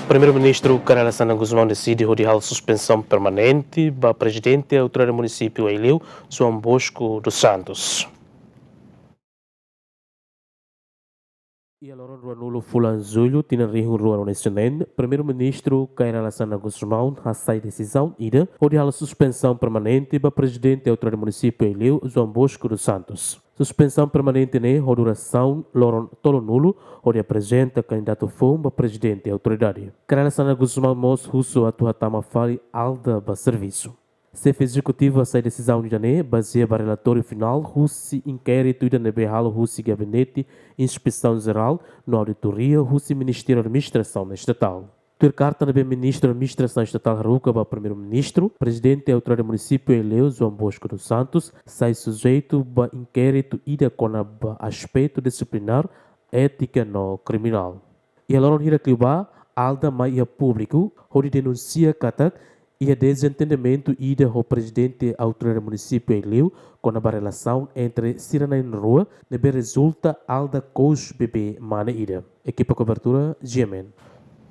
Primeiru-Ministru Kay Rala Xanana Gusmão decide hodi suspensaun permanente para Prezidente da Autoridade Munisípiu Aileu, João Bosco dos Santos. E a loro nulo fulan julho tina rihu ruang nasional, Primeiru-Ministru Kay Rala Xanana Gusmão hasai decisão ida hodi suspensão permanente para Presidente da Autoridade Munisípiu Aileu, João Bosco dos Santos. Suspensão permanente ne duração loron tolo nulo hodi apresenta candidato fom para Presidente da Autoridade. Kay Rala Xanana Gusmão mos huso atua tama fali alda ba serviço. Chefe executivo a decisão de janeiro, baseia para relatório final, Russi inquérito da Nebehalo, Russi Gabinete, Inspeção Geral, na Auditoria, Russi Ministério da Administração Estatal. Ter carta do Ministro da Administração Estatal Haruka para o Primeiro-Ministro, Presidente da Autoridade Município Aileu, João Bosco dos Santos, sai sujeito para inquérito e da aspecto disciplinar, ética no criminal. E a loro hira cliba, alda maia público, onde denuncia katak e a desentendimento ida ao presidente da Autoridade Município Aileu com a relação entre Sirana e Rua, nebe resulta alda cous bebê mana ida. Equipa cobertura, GMN.